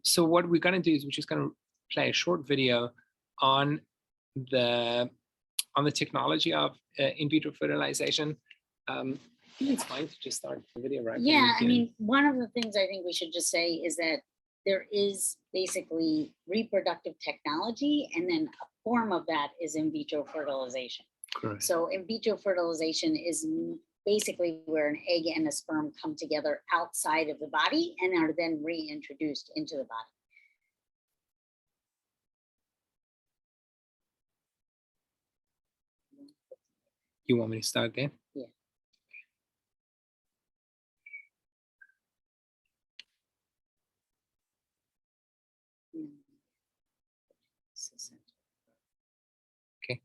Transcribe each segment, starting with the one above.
So what we're going to do is we're just going to play a short video on the technology of in vitro fertilization. I think it's fine to just start the video, right? Yeah, I mean, one of the things I think we should just say is that there is basically reproductive technology, and then a form of that is in vitro fertilization. Correct. So in vitro fertilization is basically where an egg and a sperm come together outside of the body and are then reintroduced into the body. You want me to start again? Yeah. Okay.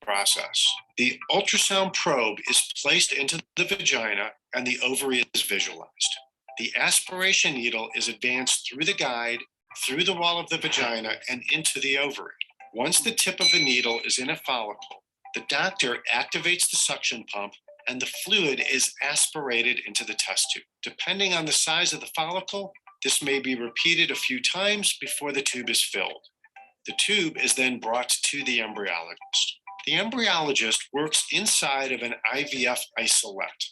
Process. The ultrasound probe is placed into the vagina and the ovary is visualized. The aspiration needle is advanced through the guide, through the wall of the vagina, and into the ovary. Once the tip of the needle is in a follicle, the doctor activates the suction pump and the fluid is aspirated into the test tube. Depending on the size of the follicle, this may be repeated a few times before the tube is filled. The tube is then brought to the embryologist. The embryologist works inside of an IVF isolette.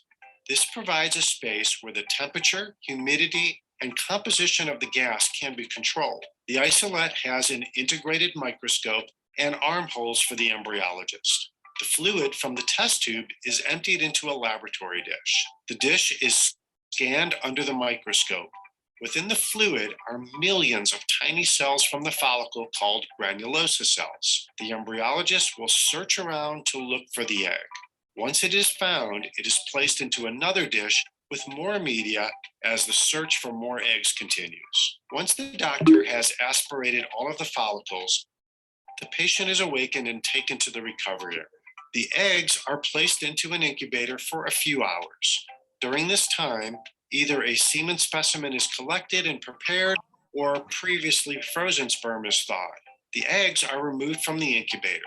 This provides a space where the temperature, humidity, and composition of the gas can be controlled. The isolette has an integrated microscope and armholes for the embryologist. The fluid from the test tube is emptied into a laboratory dish. The dish is scanned under the microscope. Within the fluid are millions of tiny cells from the follicle called granulosa cells. The embryologist will search around to look for the egg. Once it is found, it is placed into another dish with more media as the search for more eggs continues. Once the doctor has aspirated all of the follicles, the patient is awakened and taken to the recovery area. The eggs are placed into an incubator for a few hours. During this time, either a semen specimen is collected and prepared, or previously frozen sperm is thawed. The eggs are removed from the incubator.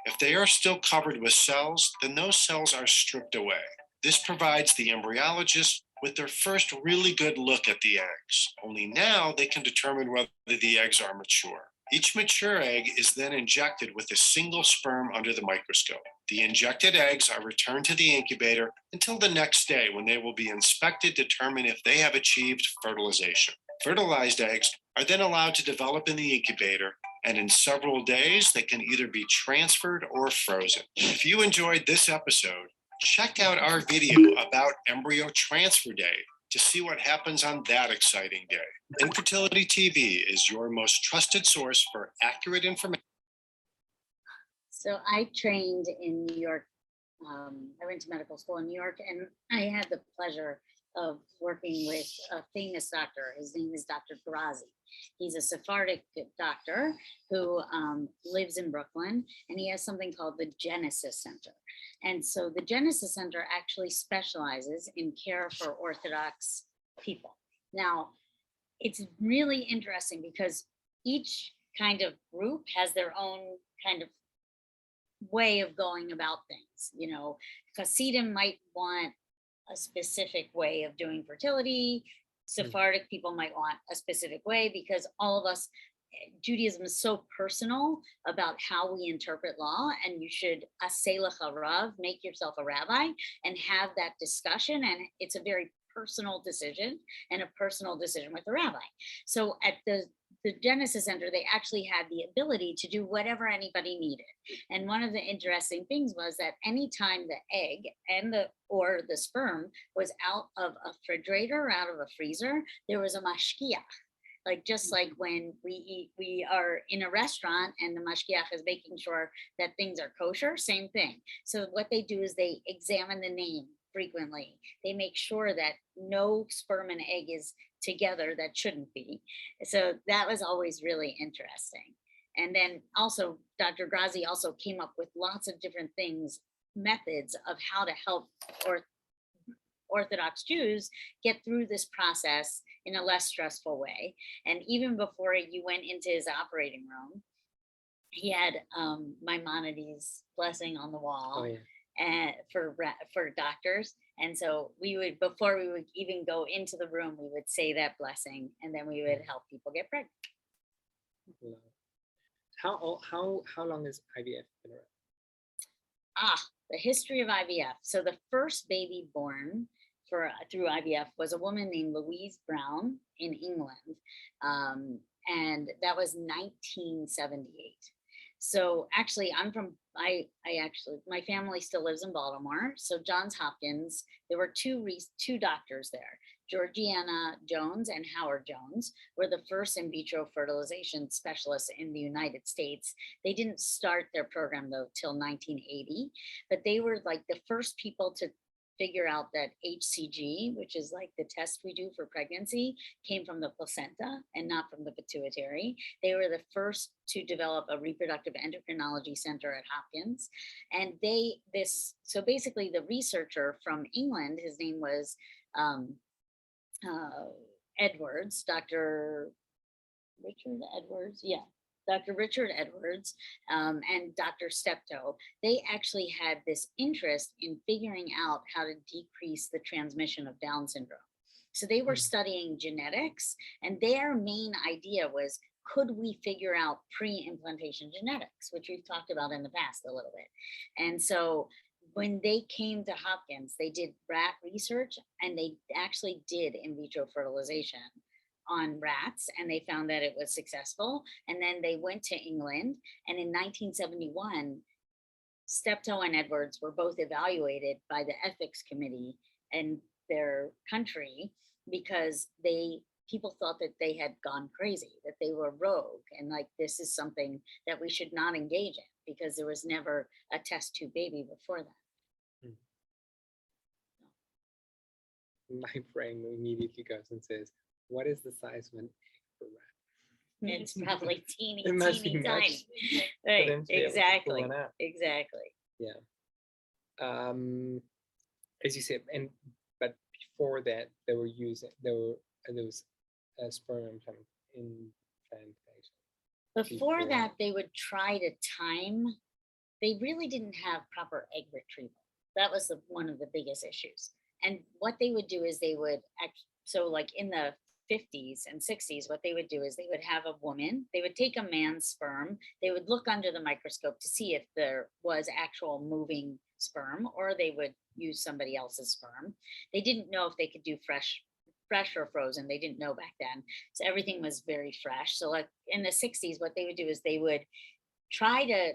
If they are still covered with cells, then those cells are stripped away. This provides the embryologist with their first really good look at the eggs. Only now they can determine whether the eggs are mature. Each mature egg is then injected with a single sperm under the microscope. The injected eggs are returned to the incubator until the next day, when they will be inspected to determine if they have achieved fertilization. Fertilized eggs are then allowed to develop in the incubator, and in several days, they can either be transferred or frozen. If you enjoyed this episode, check out our video about Embryo Transfer Day to see what happens on that exciting day. Infertility TV is your most trusted source for accurate information. So I trained in New York. I went to medical school in New York, and I had the pleasure of working with a famous doctor. His name is Dr. Gadi. He's a Sephardic doctor who lives in Brooklyn, and he has something called the Genesis Center. And so the Genesis Center actually specializes in care for Orthodox people. Now, it's really interesting because each kind of group has their own kind of way of going about things. You know, Hasidim might want a specific way of doing fertility. Sephardic people might want a specific way, because all of us, Judaism is so personal about how we interpret law, and you should aseh lecha rav, make yourself a rabbi, and have that discussion. And it's a very personal decision, and a personal decision with the rabbi. So at the Genesis Center, they actually had the ability to do whatever anybody needed. And one of the interesting things was that anytime the egg and or the sperm was out of a refrigerator, out of a freezer, there was a mashgiach. Like, just like when we are in a restaurant and the mashgiach is making sure that things are kosher, same thing. So what they do is they examine the name frequently. They make sure that no sperm and egg is together that shouldn't be. So that was always really interesting. And then also Dr. Gadi also came up with lots of different things, methods of how to help Orthodox Jews get through this process in a less stressful way. And even before you went into his operating room, he had Maimonides' blessing on the wall. Oh, yeah. And for doctors, And so we would, before we would even go into the room, we would say that blessing, and then we would help people get pregnant. How long has IVF been around? The history of IVF. So the first baby born through IVF was a woman named Louise Brown in England, and that was 1978. So actually, my family still lives in Baltimore. So Johns Hopkins, there were two doctors there. Georgiana Jones and Howard Jones were the first in vitro fertilization specialists in the United States. They didn't start their program though till 1980, but they were like the first people to figure out that HCG, which is like the test we do for pregnancy, came from the placenta and not from the pituitary. They were the first to develop a reproductive endocrinology center at Hopkins. And so basically the researcher from England, his name was Edwards, Dr. Richard Edwards, Dr. Richard Edwards and Dr. Steptoe, they actually had this interest in figuring out how to decrease the transmission of Down syndrome. So they were studying genetics, and their main idea was, could we figure out pre-implantation genetics, which we've talked about in the past a little bit. And so when they came to Hopkins, they did rat research, and they actually did in vitro fertilization on rats, and they found that it was successful. And then they went to England, and in 1971, Steptoe and Edwards were both evaluated by the ethics committee in their country because people thought that they had gone crazy, that they were rogue, and like, this is something that we should not engage in because there was never a test tube baby before that. My brain immediately goes and says, what is the size of an egg for rat? It's probably teeny, It must teeny be tiny. much Right, for them to be able to pull exactly, one out. exactly. Yeah. As you said, but before that, there was a sperm implantation. Before that, they would try to time. They really didn't have proper egg retrieval. That was one of the biggest issues. And what they would do is so like in the 50s and 60s, what they would do is they would have a woman, they would take a man's sperm, they would look under the microscope to see if there was actual moving sperm, or they would use somebody else's sperm. They didn't know if they could do fresh or frozen. They didn't know back then. So everything was very fresh. So like in the 60s, what they would do is they would try to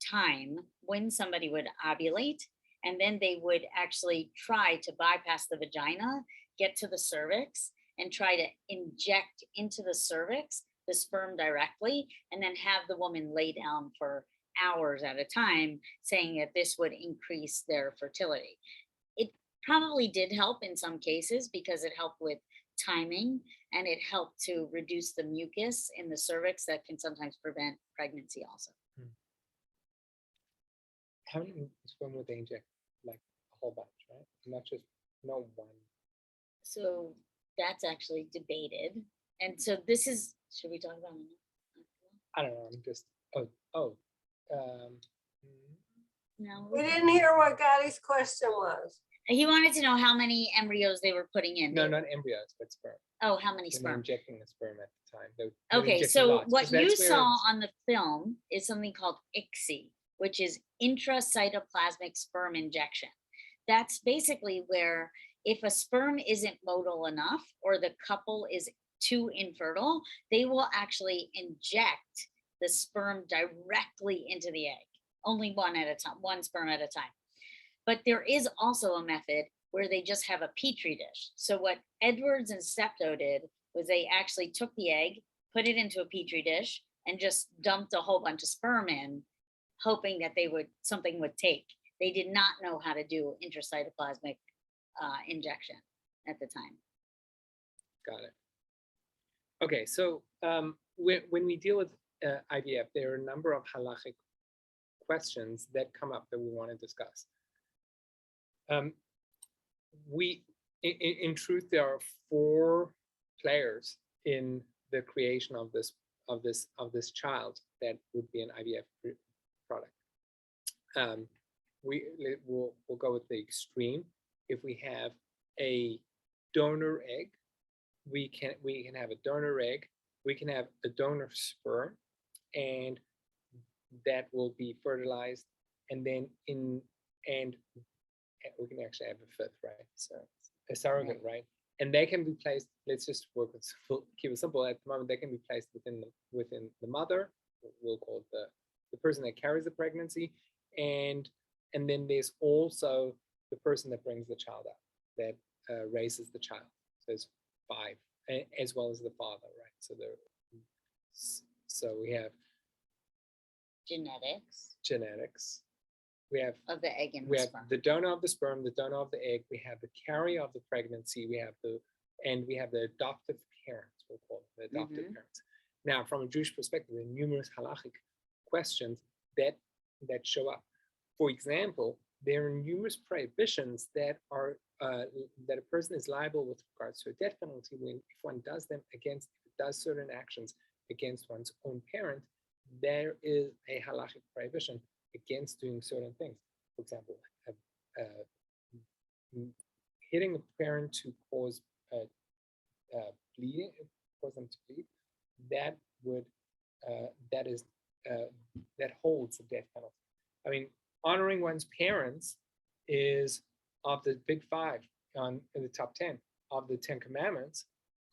time when somebody would ovulate, and then they would actually try to bypass the vagina, get to the cervix, and try to inject into the cervix the sperm directly, and then have the woman lay down for hours at a time, saying that this would increase their fertility. It probably did help in some cases because it helped with timing, and it helped to reduce the mucus in the cervix that can sometimes prevent pregnancy also. How many sperm would they inject? Like a whole bunch, right? Not just one. So that's actually debated. And so should we talk about it? I don't know. I'm just, No. We didn't hear what Gadi's question was. He wanted to know how many embryos they were putting in. No, not embryos, but sperm. Oh, how many They were sperm? injecting the sperm at the time. They were Okay, injecting so lots, what 'cause that's you where saw on the film is something called ICSI, which is Intracytoplasmic sperm injection. That's basically where if a sperm isn't motile enough or the couple is too infertile, they will actually inject the sperm directly into the egg, only one at a time, one sperm at a time. But there is also a method where they just have a petri dish. So what Edwards and Steptoe did was they actually took the egg, put it into a petri dish, and just dumped a whole bunch of sperm in, hoping that something would take. They did not know how to do intracytoplasmic injection at the time. Got it. Okay, so when we deal with IVF, there are a number of halachic questions that come up that we want to discuss. In truth, there are 4 players in the creation of this child that would be an IVF product. We'll go with the extreme. if we have a donor egg, we can have a donor egg, we can have a donor sperm, and that will be fertilized, and then and we can actually have a fifth, right? So a surrogate, right? And they can be placed. Let's just work with keep it simple. At the moment, they can be placed within the mother. We'll call it the person that carries the pregnancy, and then there's also the person that brings the child out, that raises the child. So there's 5, as well as the father, right? So we have genetics. We have of the egg and we the have sperm. the donor of the sperm, the donor of the egg. We have the carrier of the pregnancy. We have the adoptive parents. We'll call them the adoptive parents. Now, from a Jewish perspective, there are numerous halachic questions that show up. For example, there are numerous prohibitions that are that a person is liable with regards to a death penalty if one does certain actions against one's own parent. There is a halachic prohibition against doing certain things. For example, hitting a parent to cause bleeding, cause them to bleed, that holds the death penalty. I mean, honoring one's parents is of the big 5 in the top 10 of the 10 commandments.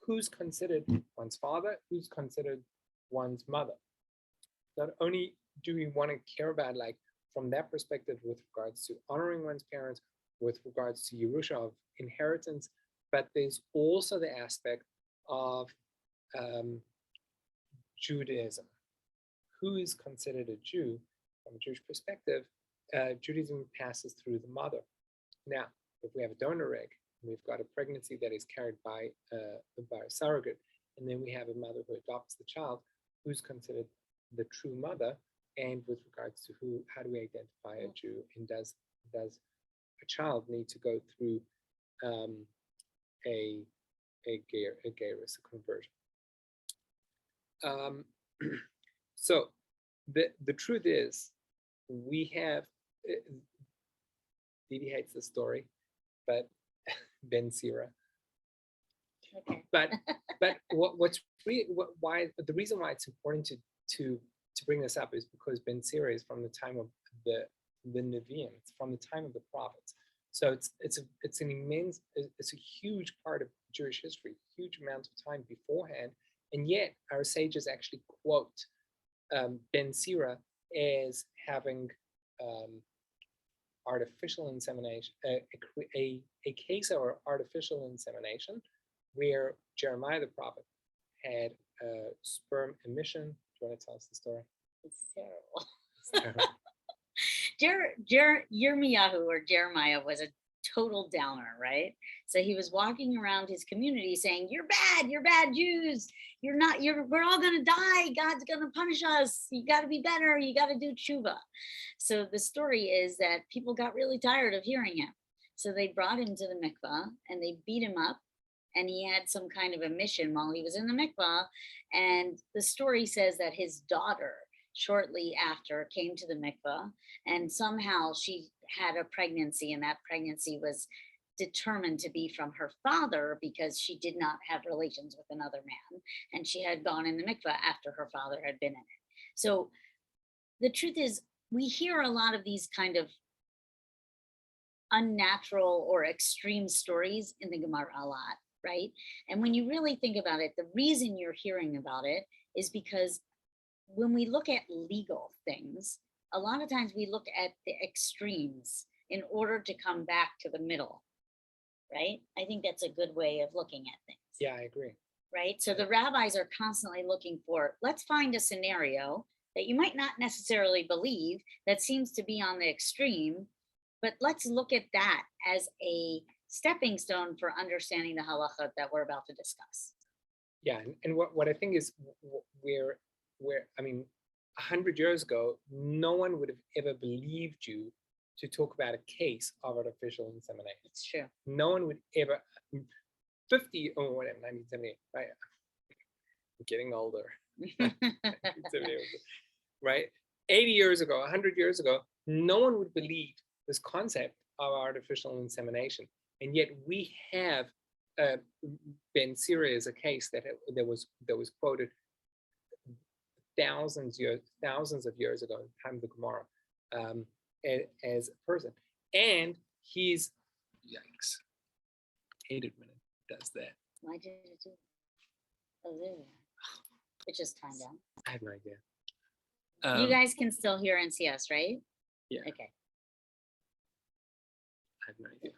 Who's considered one's father? Who's considered one's mother? Not only do we want to care about, like, from that perspective with regards to honoring one's parents, with regards to Yerusha of inheritance, but there's also the aspect of Judaism. Who is considered a Jew from a Jewish perspective? Judaism passes through the mother. Now, if we have a donor egg, and we've got a pregnancy that is carried by a surrogate, and then we have a mother who adopts the child, who's considered the true mother? And with regards to how do we identify a Jew? And does a child need to go through a gerus, a conversion? So the truth is, we have DeeDee hates the story, but Ben Sira. Okay. But the reason why it's important to bring this up is because Ben Sira is from the time of the Nevi'im. It's from the time of the prophets. So it's a huge part of Jewish history, huge amounts of time beforehand, and yet our sages actually quote Ben Sira as having artificial insemination, a case of artificial insemination, where Jeremiah the prophet had sperm emission. Do you want to tell us the story? It's terrible. Yirmiyahu, or Jeremiah, was a total downer, right? So he was walking around his community saying, you're bad Jews. We're all gonna die. God's gonna punish us. You gotta be better. You gotta do tshuva. So the story is that people got really tired of hearing him. So they brought him to the mikvah and they beat him up, and he had some kind of a mission while he was in the mikvah. And the story says that his daughter shortly after came to the mikvah, and somehow she had a pregnancy, and that pregnancy was determined to be from her father because she did not have relations with another man, and she had gone in the mikvah after her father had been in it. So the truth is, we hear a lot of these kind of unnatural or extreme stories in the Gemara a lot, right? And when you really think about it, the reason you're hearing about it is because when we look at legal things, a lot of times we look at the extremes in order to come back to the middle, right? I think that's a good way of looking at things. Yeah, I agree. Right? So the rabbis are constantly looking for, let's find a scenario that you might not necessarily believe that seems to be on the extreme, but let's look at that as a stepping stone for understanding the halacha that we're about to discuss. Yeah, and what I think is where I mean, 100 years ago, no one would have ever believed you to talk about a case of artificial insemination. It's true. No one would ever, 1978, right? I'm getting older. 1978, right? 80 years ago, 100 years ago, no one would believe this concept of artificial insemination. And yet we have Ben Siri as a case that was quoted thousands of years ago in the time of the Gemara as a person. And he's, yikes, hate it when it does that. Why did it do? Oh, there we are. It just timed out. I have no idea. You guys can still hear and see us, right? Yeah. Okay. I have no idea.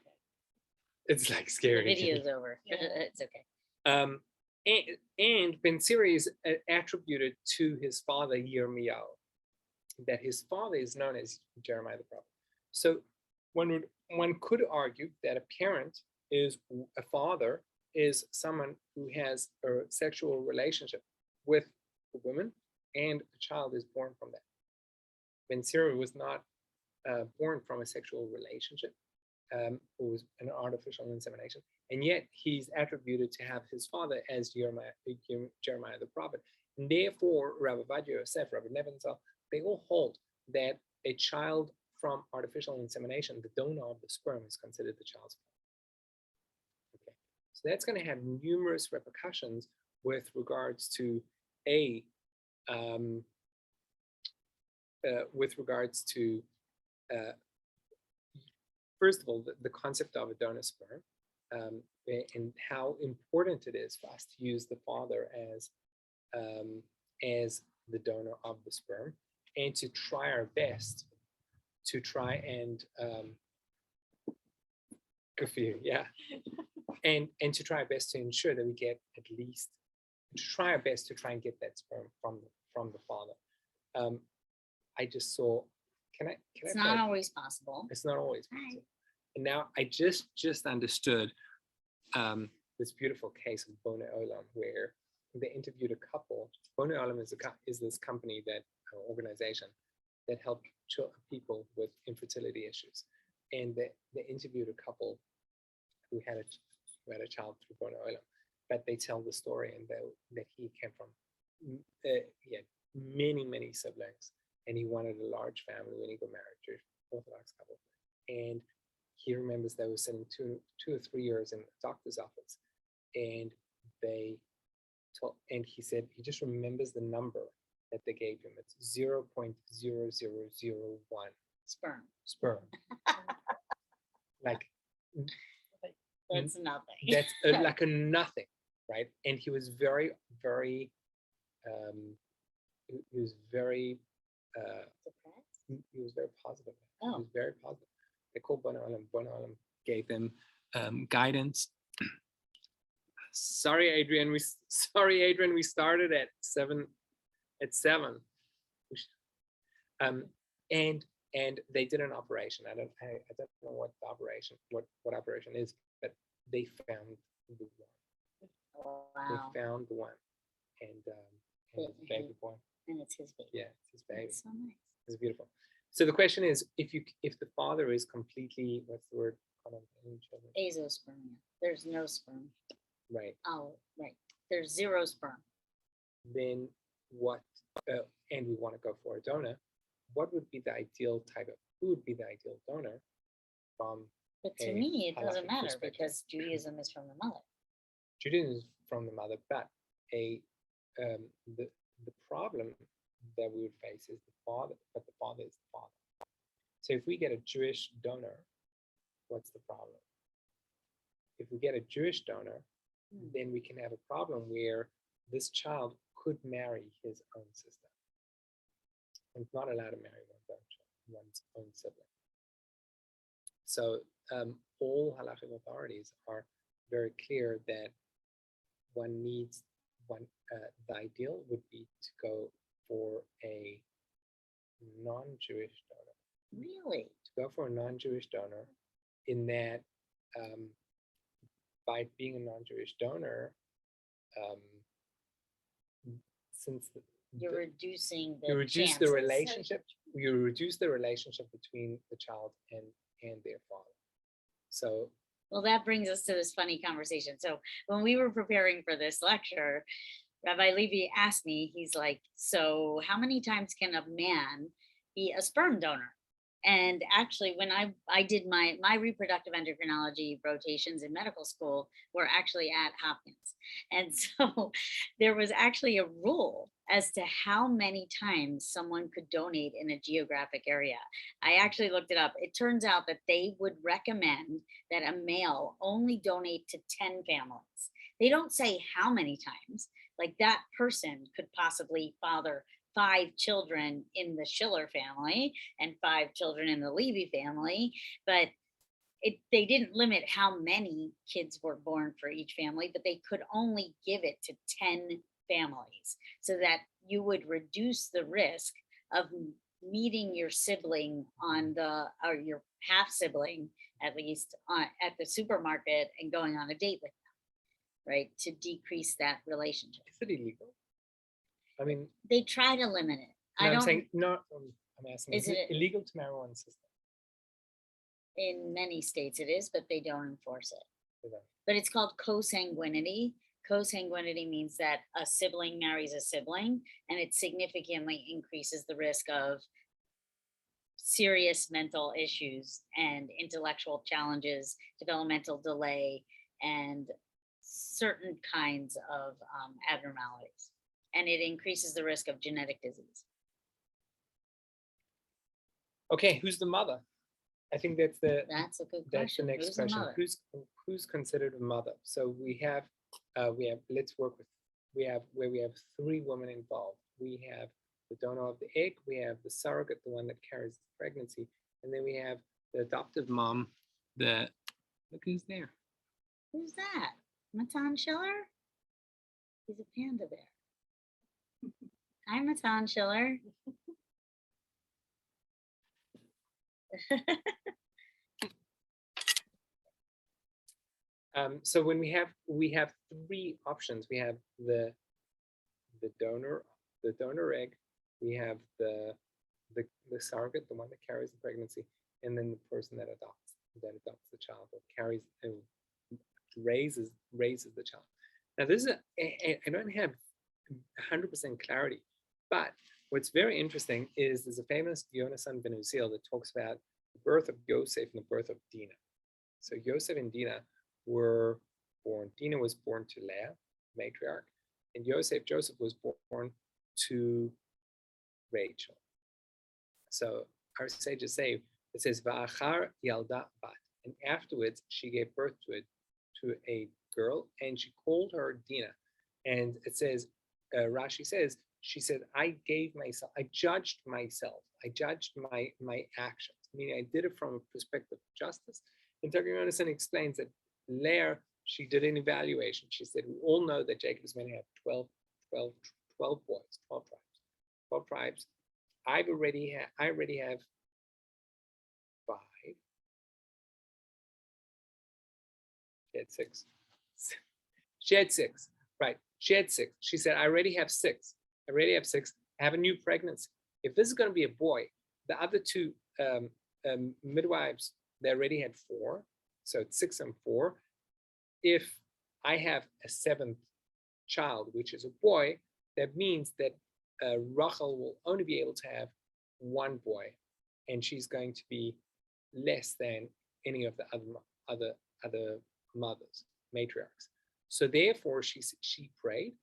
It's like The scary. video's over. It's okay. And Ben Siri is attributed to his father Yirmiyahu, that his father is known as Jeremiah the prophet. So one could argue that a parent is a father is someone who has a sexual relationship with a woman, and a child is born from that. Ben Siri was not born from a sexual relationship. It was an artificial insemination, and yet he's attributed to have his father as Jeremiah the prophet. And therefore, Rabbi Vadia Yosef, Rabbi Nebenzahl, they all hold that a child from artificial insemination, the donor of the sperm, is considered the child's father. Okay, so that's going to have numerous repercussions with regards to first of all, the concept of a donor sperm, and how important it is for us to use the father as the donor of the sperm, and to try our best to try and and to try our best to ensure that we get at least, to try our best to try and get that sperm from the father. I just saw. It's not always possible. It's not always possible. And now I just understood this beautiful case of Bonei Olam, where they interviewed a couple. Bonei Olam is this company, that organization that helped people with infertility issues, and they interviewed a couple who had a child through Bonei Olam. But they tell the story, and that he came from he had many siblings, and he wanted a large family when he got married to an Orthodox couple. And he remembers they were sitting 2 or 3 years in the doctor's office, and he said he just remembers the number that they gave him. It's 0.0001 sperm. Like That's nothing. That's like a nothing, right? And he was very he was very positive. Oh. He was very positive. They called Bonei Olam. Bonei Olam gave them guidance. Sorry, Adrian. We started at 7. And they did an operation. I don't know what the operation, what operation is, but they found the one. Wow. They found the one, and it's a baby boy. And it's his baby. Yeah, it's his baby. That's so nice. It's beautiful. So the question is, if the father is completely, what's the word? Azospermia. There's no sperm. Right. Oh, right. There's zero sperm. Then what? And we want to go for a donor. What would be the ideal type of? Who would be the ideal donor? But to me, it doesn't halachic matter, perspective. because Judaism is from the mother. Judaism is from the mother, but the problem that we would face is the father, but the father is the father. So if we get a Jewish donor, what's the problem? If we get a Jewish donor, then we can have a problem where this child could marry his own sister. And it's not allowed to marry one's own sibling. So all halachic authorities are very clear that the ideal would be to go for a non-Jewish donor. Really? To go for a non-Jewish donor, in that by being a non-Jewish donor, since You're reducing the you reduce chances. the relationship, you reduce the relationship between the child and their father. So Well, that brings us to this funny conversation. So when we were preparing for this lecture, Rabbi Levy asked me, he's like, so how many times can a man be a sperm donor? And actually, when I did my reproductive endocrinology rotations in medical school were actually at Hopkins. And so there was actually a rule as to how many times someone could donate in a geographic area. I actually looked it up. It turns out that they would recommend that a male only donate to 10 families. They don't say how many times, like that person could possibly father 5 children in the Schiller family and 5 children in the Levy family, but they didn't limit how many kids were born for each family, but they could only give it to 10 families so that you would reduce the risk of meeting your sibling or your half sibling at least at the supermarket and going on a date with them, right? To decrease that relationship. Is it illegal? I mean, They try to limit it. no, I I'm don't. saying no. I'm asking, Is is it it- illegal to marry one sister? In many states it is, but they don't enforce it. Okay. But it's called consanguinity. Consanguinity means that a sibling marries a sibling, and it significantly increases the risk of serious mental issues and intellectual challenges, developmental delay, and certain kinds of abnormalities. And it increases the risk of genetic disease. Okay, who's the mother? I think that's the That's a good that's the question. next Who's the question. mother? Who's considered a mother? So we have let's work with we have 3 women involved. We have the donor of the egg, we have the surrogate, the one that carries the pregnancy, and then we have the adoptive mom. Look who's there. Who's that? Matan Schiller? He's a panda bear. Hi, Matan Schiller. So when we have 3 options. We have the donor egg, we have the surrogate, the one that carries the pregnancy, and then the person that adopts the child, or carries and raises the child. Now this is I don't have 100% clarity, but what's very interesting is there's a famous Yonasan ben Uziel that talks about the birth of Yosef and the birth of Dinah. So Yosef and Dinah were born. Dinah was born to Leah, matriarch, and Joseph was born to Rachel. So our sages say, it says, Va'achar yalda bat, and afterwards she gave birth to a girl, and she called her Dinah. And it says, Rashi says, she said, I judged myself, I judged my actions, meaning I did it from a perspective of justice. And Dr. explains that Leah, she did an evaluation. She said, we all know that Jacob is going to have 12 boys, 12 tribes. I already have 5. She had 6. She had 6, right? She had 6. She said, I already have 6. I have a new pregnancy. If this is going to be a boy, the other 2 midwives, they already had 4. So it's 6 and 4. If I have a 7th child, which is a boy, that means that Rachel will only be able to have 1 boy, and she's going to be less than any of the other mothers, matriarchs. So therefore, she prayed,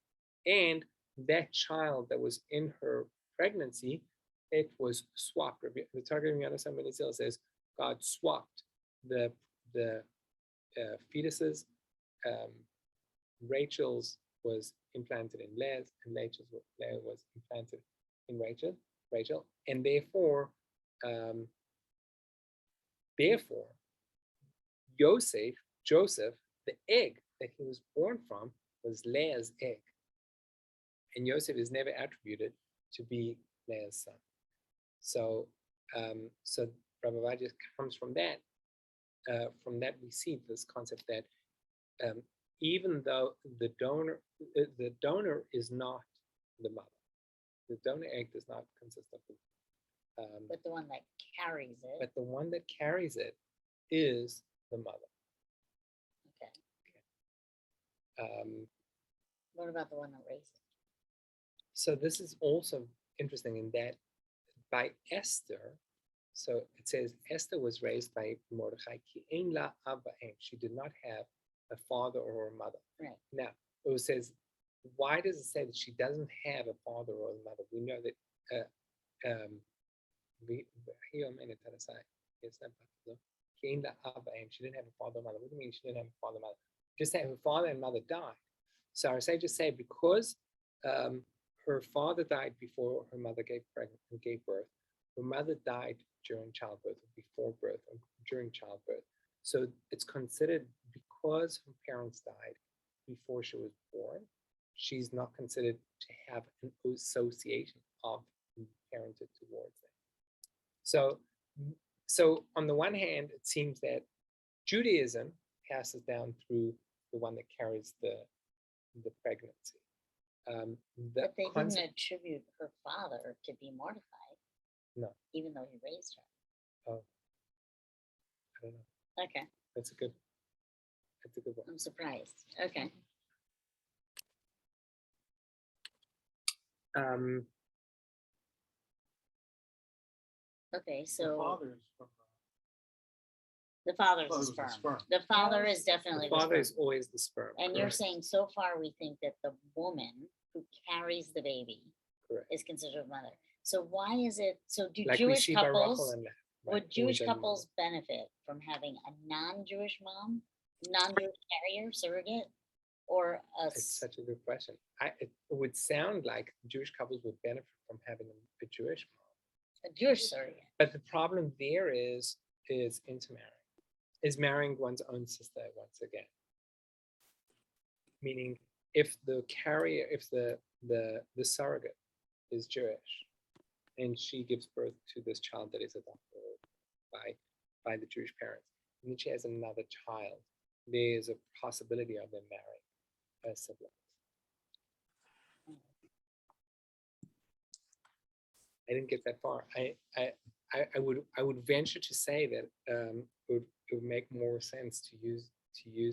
and that child that was in her pregnancy, it was swapped. The Targum Yonasan ben Uziel says God swapped the fetuses. Rachel's was implanted in Leah, and Leah was implanted in Rachel, and therefore, Joseph, the egg that he was born from was Leah's egg, and Joseph is never attributed to be Leah's son. So, Rabbi just comes from that. From that, we see this concept that even though the donor is not the mother, the donor egg does not consist of the. But the one that carries it. But the one that carries it is the mother. Okay. What about the one that raises it? So this is also interesting in that by Esther, So it says Esther was raised by Mordechai. Ki ein la aba em. She did not have a father or a mother. Right. Now it says, why does it say that she doesn't have a father or a mother? We know that she didn't have a father or mother. What do you mean she didn't have a father or mother? Just say her father and mother died. So our sages say because her father died before her mother gave birth, her mother died during childbirth, or before birth, or during childbirth. So it's considered, because her parents died before she was born, she's not considered to have an association of parented towards them. So on the one hand, it seems that Judaism passes down through the one that carries the pregnancy. But they didn't attribute her father to be mortified. No. Even though he raised her. Oh, I don't know. Okay, That's a good one. I'm surprised. Okay. Okay, so the father's the sperm. The father is definitely The father the is sperm. always the sperm. And you're correct. saying so far we think that the woman who carries the baby Correct. is considered a mother. So why is it, so do Like we Jewish see by Rachel couples, and that, would right, Jewish always a couples benefit from having a non-Jewish mom, non-Jewish carrier, surrogate? Or a, It's such a good question. It would sound like Jewish couples would benefit from having a Jewish mom. a Jewish surrogate? But the problem there is intermarrying, is marrying one's own sister once again. Meaning, if the carrier, if the surrogate is Jewish, and she gives birth to this child that is adopted by the Jewish parents, and then she has another child, there's a possibility of them marrying as siblings. I didn't get that far. I would venture to say that it would make more sense to use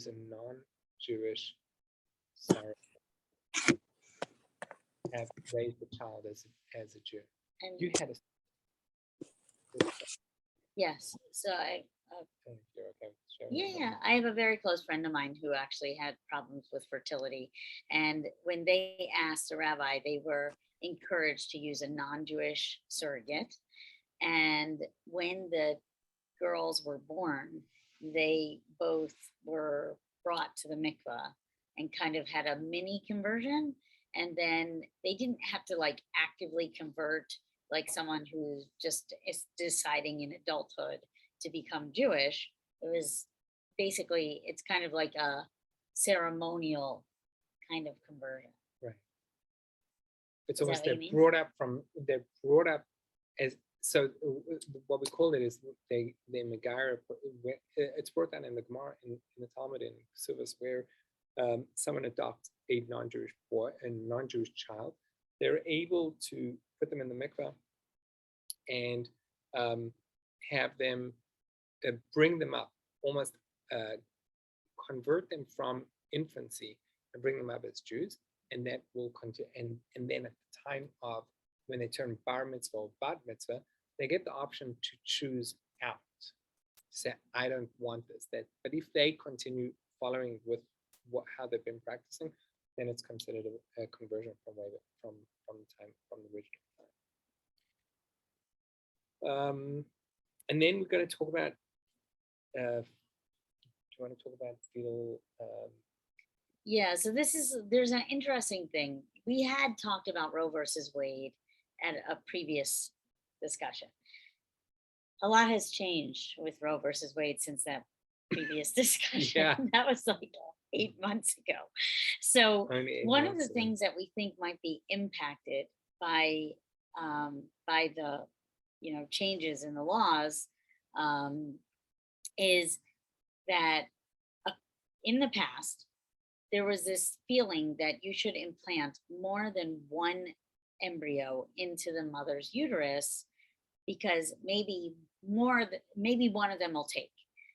a non-Jewish surrogate, have raised the child as a Jew. And You had a yes, so you're okay with sharing yeah, I have a very close friend of mine who actually had problems with fertility. And when they asked a rabbi, they were encouraged to use a non-Jewish surrogate. And when the girls were born, they both were brought to the mikvah and kind of had a mini conversion. And then they didn't have to like actively convert like someone who just is deciding in adulthood to become Jewish. It was basically, it's kind of like a ceremonial kind of conversion. Right. It's Is that almost what you they're mean? brought up as, so what we call it is they Megara. It's brought down in the Gemara, in the Talmud, in Suvas, where someone adopts a non-Jewish boy, a non-Jewish child. They're able to put them in the mikvah and have them bring them up, almost convert them from infancy and bring them up as Jews, and that will continue. And then at the time of when they turn bar mitzvah or bat mitzvah, they get the option to choose out. Say, I don't want this. But if they continue following with how they've been practicing, then it's considered a conversion from the original time. And then we're going to talk about. Do you want to talk about fetal? Yeah, so there's an interesting thing. We had talked about Roe versus Wade at a previous discussion. A lot has changed with Roe versus Wade since that previous discussion. Yeah. That was like 8 months ago. So one of the ago. things that we think might be impacted by the changes in the laws is that in the past there was this feeling that you should implant more than one embryo into the mother's uterus because maybe one of them will take.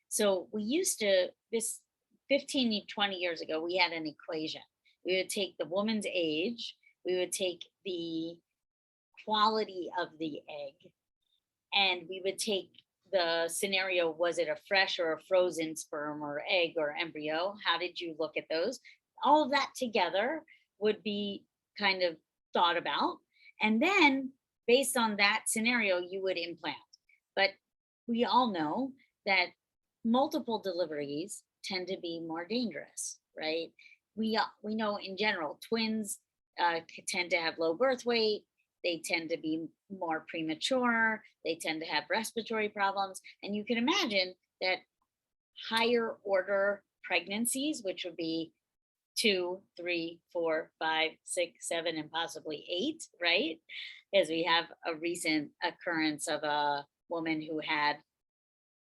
So we used to, this 15, 20 years ago, we had an equation. We would take the woman's age, we would take the quality of the egg, and we would take the scenario, was it a fresh or a frozen sperm or egg or embryo? How did you look at those? All of that together would be kind of thought about. And then based on that scenario, you would implant. But we all know that multiple deliveries tend to be more dangerous, right? We know in general, twins tend to have low birth weight. They tend to be more premature. They tend to have respiratory problems. And you can imagine that higher order pregnancies, which would be 2, 3, 4, 5, 6, 7, and possibly 8, right? Because we have a recent occurrence of a woman who had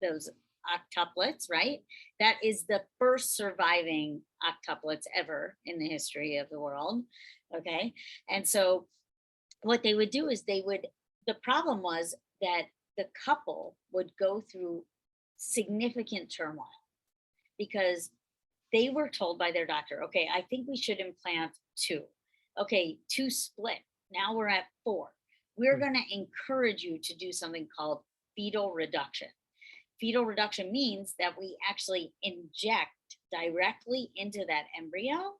those octuplets, right? That is the first surviving octuplets ever in the history of the world. Okay. And so what they would do is the problem was that the couple would go through significant turmoil because they were told by their doctor, okay, I think we should implant 2. Okay, 2 split. Now we're at 4. We're going to encourage you to do something called fetal reduction. Fetal reduction means that we actually inject directly into that embryo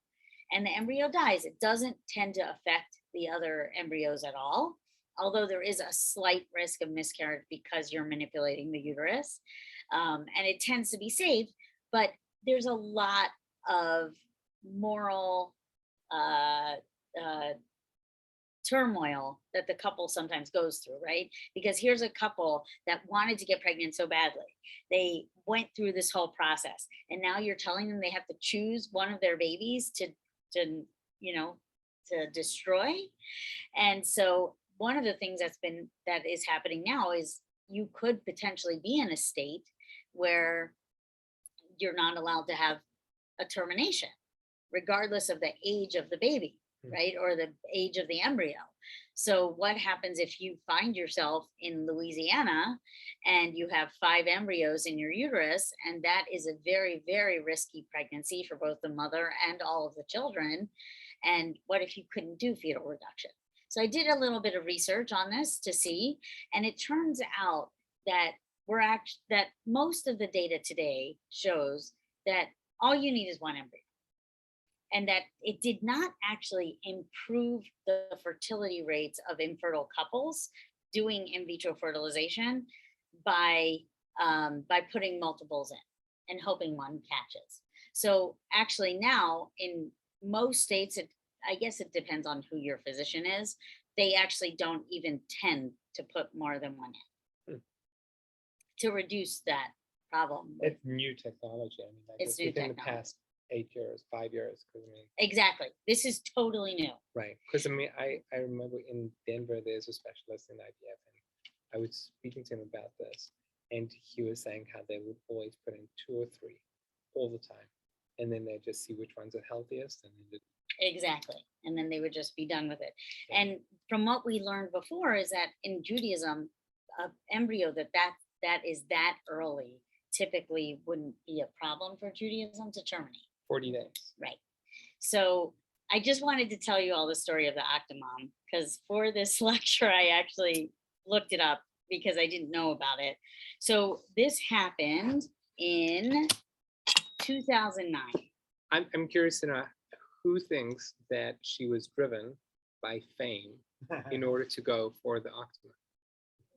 and the embryo dies. It doesn't tend to affect the other embryos at all, although there is a slight risk of miscarriage because you're manipulating the uterus. And it tends to be safe, but there's a lot of moral turmoil that the couple sometimes goes through, right? Because here's a couple that wanted to get pregnant so badly. They went through this whole process, and now you're telling them they have to choose one of their babies to destroy. And so one of the things that is happening now is you could potentially be in a state where you're not allowed to have a termination, regardless of the age of the baby, right? Or the age of the embryo. So what happens if you find yourself in Louisiana and you have 5 embryos in your uterus, and that is a very, very risky pregnancy for both the mother and all of the children? And what if you couldn't do fetal reduction? So I did a little bit of research on this to see, and it turns out that that most of the data today shows that all you need is 1 embryo, and that it did not actually improve the fertility rates of infertile couples doing in vitro fertilization by putting multiples in and hoping one catches. So actually now in most states, I guess it depends on who your physician is, they actually don't even tend to put more than 1 in to reduce that problem. It's new technology. I mean, like It's new within the technology. past 8 years, 5 years. 'Cause I mean, Exactly. This is totally new. right. Because I mean, I remember in Denver, there's a specialist in IVF, and I was speaking to him about this, and he was saying how they would always put in 2 or 3 all the time, and then they just see which ones are healthiest, and then Exactly. And then they would just be done with it. Yeah. And from what we learned before is that in Judaism, an embryo that is that early typically wouldn't be a problem for Judaism to terminate. 40 days. Right. So I just wanted to tell you all the story of the Octomom, because for this lecture, I actually looked it up because I didn't know about it. So this happened in 2009. I'm curious to know who thinks that she was driven by fame in order to go for the Octomom.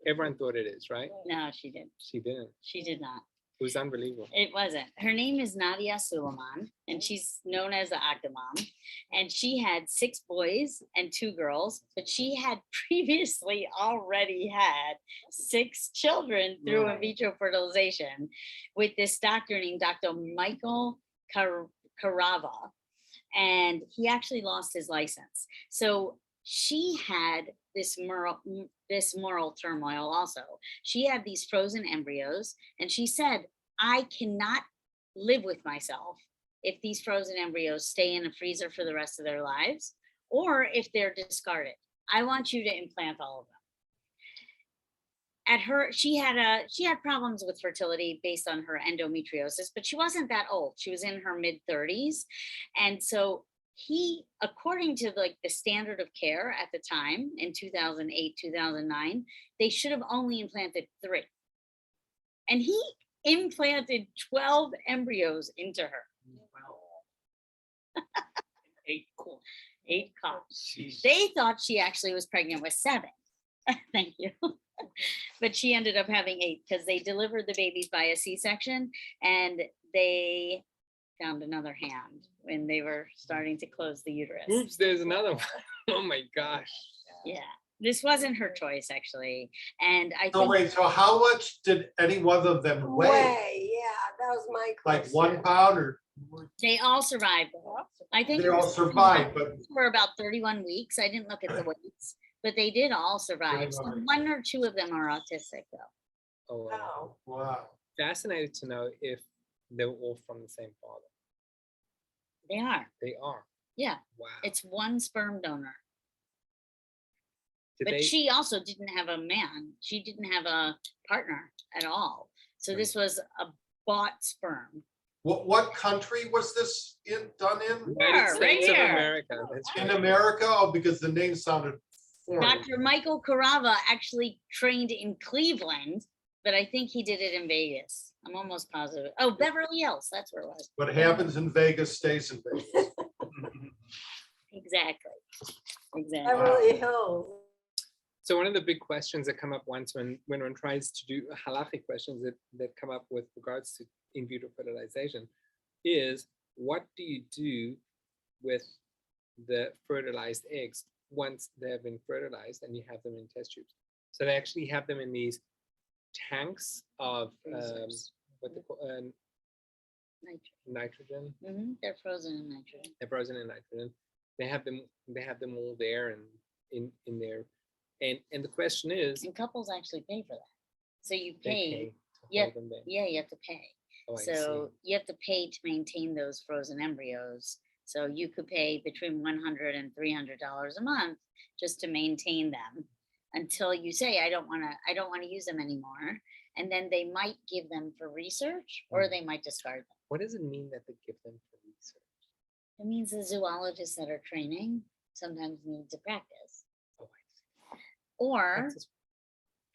Everyone thought it is, right? No, she didn't. She didn't. She did not. It was unbelievable. It wasn't. Her name is Nadia Suleiman, and she's known as the Octomom. And she had 6 boys and 2 girls, but she had previously already had 6 children through in vitro fertilization with this doctor named Dr. Michael Carava. And he actually lost his license. So she had this moral turmoil also. She had these frozen embryos, and she said, I cannot live with myself if these frozen embryos stay in a freezer for the rest of their lives, or if they're discarded. I want you to implant all of them. She had problems with fertility based on her endometriosis, but she wasn't that old. She was in her mid-30s. And so he, according to like the standard of care at the time in 2008, 2009, they should have only implanted 3. And he implanted 12 embryos into her. Wow. 8 cool. 8 cops. Jeez. They thought she actually was pregnant with 7. Thank you. But she ended up having 8 because they delivered the babies by a C-section, and they found another hand when they were starting to close the uterus. Oops, there's another one. Oh my gosh. Yeah, this wasn't her choice actually, and I So think wait, so how much did any one of them weigh? Yeah, that was my Like question. 1 pound or they all survived. I think they it all was survived, but for about 31 weeks. I didn't look at the weights, but they did all survive. So 31 1 or 2 of them are autistic though. Oh, wow. Oh, wow. Fascinated to know if they were all from the same father. They are. They are. Yeah, Wow. it's 1 sperm donor. Did But they, she also didn't have a man. She didn't have a partner at all. So this was a bought sperm. What country was this done in? United Here, right States of here. America. That's In right. America? Oh, because the name sounded foreign. Dr. Michael Carava actually trained in Cleveland, but I think he did it in Vegas. I'm almost positive. Oh, Beverly Hills. That's where it was. What happens in Vegas stays in Vegas. Exactly. Exactly. Beverly Hills. So one of the big questions that come up once when one tries to do halachic questions that come up with regards to in vitro fertilization is, what do you do with the fertilized eggs once they have been fertilized and you have them in test tubes? So they actually have them in these tanks of what they call nitrogen. They're frozen in nitrogen. They're frozen in nitrogen. They have them all there and in there. And the question is, And couples actually pay for that. So you they pay. pay to Yeah, hold them there. yeah, you have to pay. Oh, I So you have to pay to maintain those frozen embryos. So you could pay between $100 and $300 a month just to maintain them until you say, I don't want to use them anymore. And then they might give them for research or they might discard them. What does it mean that they give them for research? It means the zoologists that are training sometimes need to practice Oh, I see. or That's just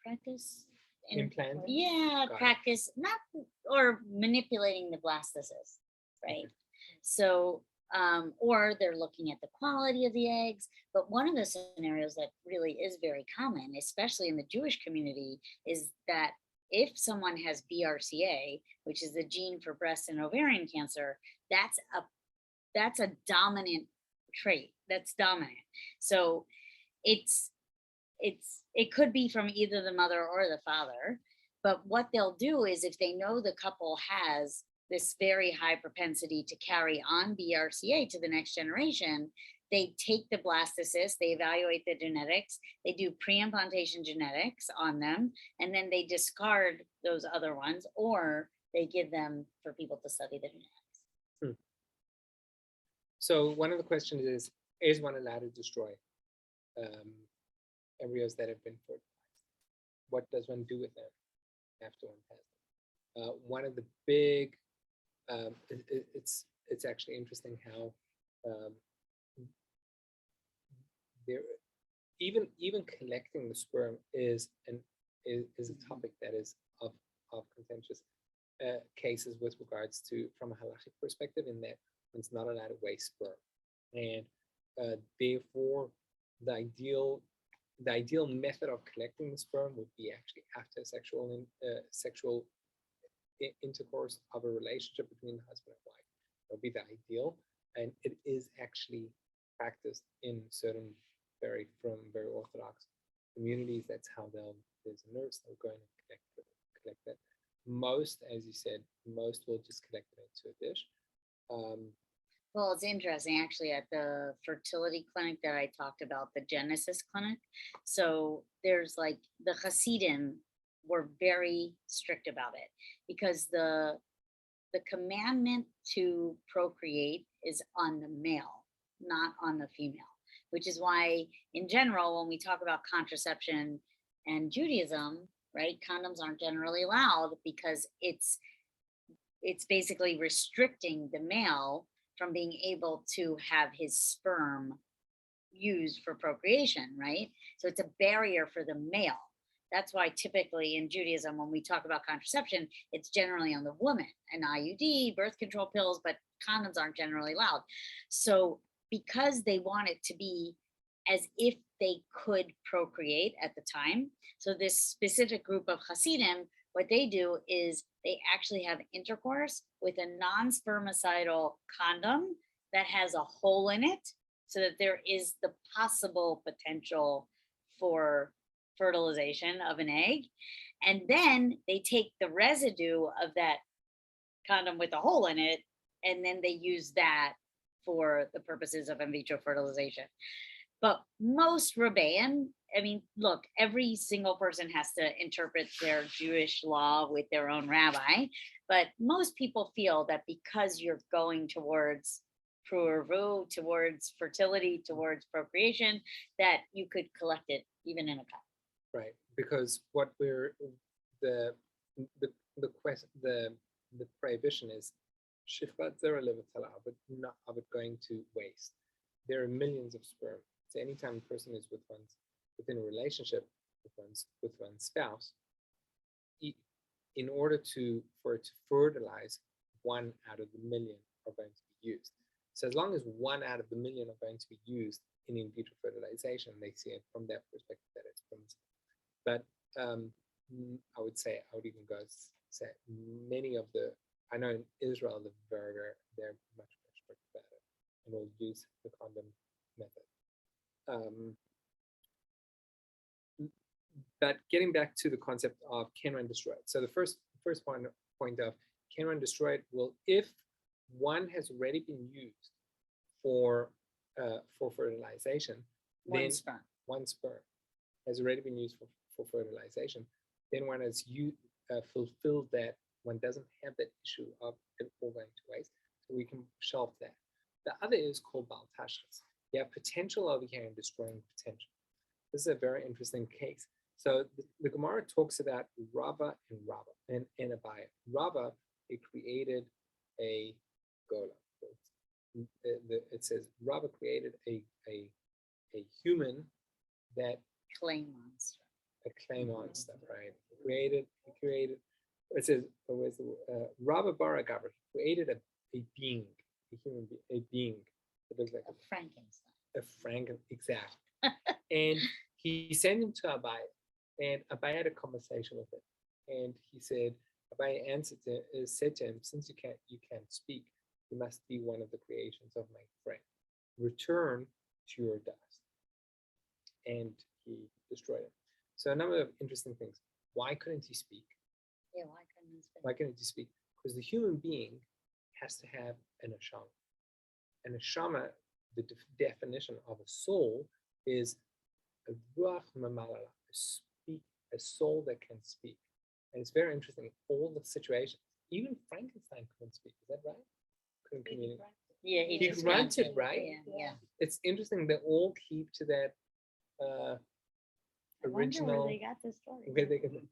practice. implant. Yeah, Got it. practice, not, or manipulating the blastocyst, right? So, or they're looking at the quality of the eggs. But one of the scenarios that really is very common, especially in the Jewish community, is that if someone has BRCA, which is the gene for breast and ovarian cancer, that's a dominant trait. That's dominant. So it could be from either the mother or the father. But what they'll do is, if they know the couple has this very high propensity to carry on BRCA to the next generation, they take the blastocyst, they evaluate the genetics, they do pre-implantation genetics on them, and then they discard those other ones, or they give them for people to study the genetics. So one of the questions is one allowed to destroy embryos that have been fertilized? What does one do with them after one has them? One of the big, it's actually interesting how there, even collecting the sperm is a topic that is of contentious cases with regards to, from a halachic perspective, in that it's not allowed to waste sperm, and therefore the ideal method of collecting the sperm would be actually after sexual intercourse of a relationship between the husband and wife. That would be the ideal, and it is actually practiced in certain very orthodox communities. That's how there's a nurse that will go in and collect that. Most, as you said, most will just collect it into a dish. Well, it's interesting actually at the fertility clinic that I talked about, the Genesis clinic. So there's like the Hasidim were very strict about it because the commandment to procreate is on the male, not on the female, which is why in general, when we talk about contraception and Judaism, right, condoms aren't generally allowed because it's basically restricting the male from being able to have his sperm used for procreation, right? So it's a barrier for the male. That's why typically in Judaism, when we talk about contraception, it's generally on the woman, an IUD, birth control pills, but condoms aren't generally allowed. So because they want it to be as if they could procreate at the time. So this specific group of Hasidim, what they do is they actually have intercourse with a non-spermicidal condom that has a hole in it so that there is the possible potential for fertilization of an egg. And then they take the residue of that condom with a hole in it, and then they use that for the purposes of in vitro fertilization. But most Rabbaim, I mean, look, every single person has to interpret their Jewish law with their own rabbi. But most people feel that because you're going towards pruervu, towards fertility, towards procreation, that you could collect it even in a cup. Right, because what we're the question the prohibition is shifrat zera levatala, but not of it going to waste. There are millions of sperm. So anytime a person is within a relationship with one's spouse, in order for it to fertilize, 1 out of the million are going to be used. So as long as 1 out of the million are going to be used in vitro fertilization, they see it from that perspective that it's permissible. But I would even go say many of I know in Israel they're much strict about it and will use the condom method. But getting back to the concept of can one destroy it. So the first point of can one destroy it? Well, if one has already been used for fertilization, then one sperm has already been used for fertilization, then one has fulfilled that. One doesn't have that issue of it all going to waste, so we can shelve that. The other is called Baal Tashchis. You have potential over here and destroying potential. This is a very interesting case. So the Gemara talks about Rabba and Abaya. Rabba, it created a golem. It says Rabba created a human that Clay monster. A clay monster, right? He created. It says, Rabba Baragaber created a being, a human being, a being that looks like a Frankenstein. Exactly. And he sent him to Abaya, and Abaya had a conversation with him, and he said, Abaya said to him, since you can't speak, you must be one of the creations of my friend. Return to your dust. And he destroyed it. So a number of interesting things. Why couldn't he speak? Yeah, why couldn't he speak? Why couldn't he speak? Because the human being has to have an neshama. An neshama, the definition of a soul is a ruach mamalala, a soul that can speak. And it's very interesting. All the situations, even Frankenstein couldn't speak. Is that right? Couldn't communicate. Yeah, he grunted, right? Yeah. It's interesting. They all keep to that original. I wonder where they got this story.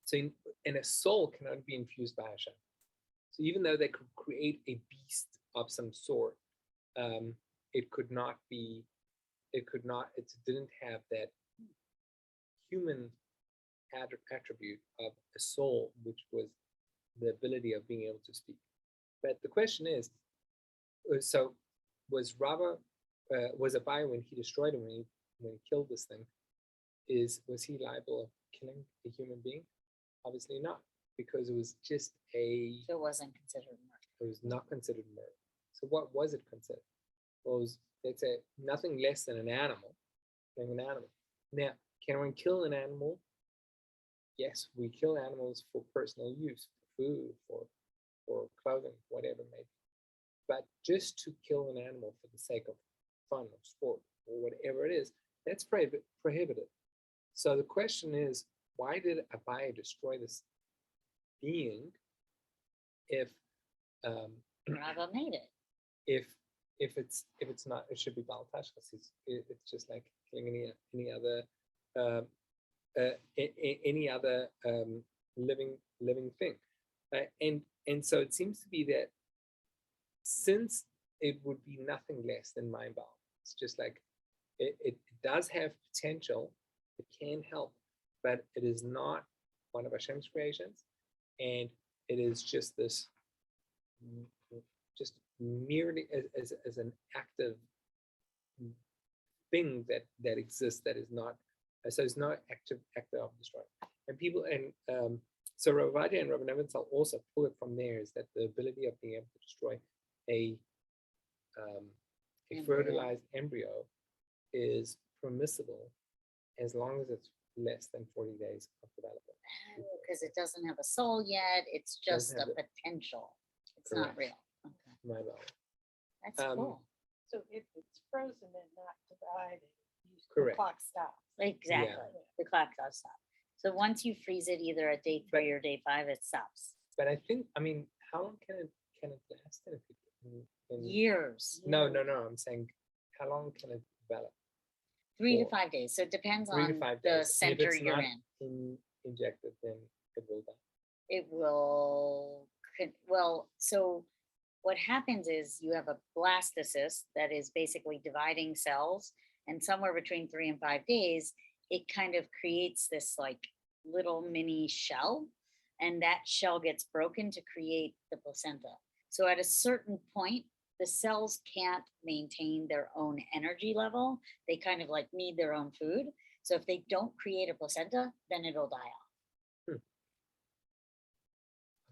So, and a soul cannot be infused by Hashem. So even though they could create a beast of some sort, it didn't have that human attribute of a soul, which was the ability of being able to speak. But the question is, so was Abai, when he destroyed him, when he killed this thing, was he liable of killing a human being? Obviously not, because it was just So it wasn't considered murder. It was not considered murder. So what was it considered? Well, it was, let's say, nothing less than an animal. Now, can one kill an animal? Yes, we kill animals for personal use, for food, for clothing, whatever it may be. But just to kill an animal for the sake of fun or sport or whatever it is, that's prohibited. So the question is, why did Abai destroy this being if Rabba made it. if it's not, it should be Baal Tashchis. It's just like killing any other living thing, and so it seems to be that since it would be nothing less than mind-boggling. It's just like it does have potential, it can help, but it is not one of Hashem's creations, and it is just this, just merely as an active thing that exists, that is not, so it's not active of destroy. And people, and so Rabbi and Rabbi Nevinsal also pull it from there, is that the ability of being able to destroy a fertilized embryo is permissible as long as it's less than 40 days of development. Because it doesn't have a soul yet. It's just a Doesn't have potential. It's not real. Okay. My bad. That's cool. So if it's frozen and not divided, the Correct. clock stops. Exactly. The clock does stop. So once you freeze it either at day 3 or day 5, it stops. But I think, I mean, how long can it last? Years. No. I'm saying, how long can it develop? 3 to Or 5 days. So it depends 3 on to 5 the days. And if center it's you're not in. Injected, then it will die. It will, well, so what happens is you have a blastocyst that is basically dividing cells, and somewhere between 3 and 5 days, it kind of creates this like little mini shell, and that shell gets broken to create the placenta. So at a certain point, the cells can't maintain their own energy level. They kind of like need their own food. So if they don't create a placenta, then it'll die off.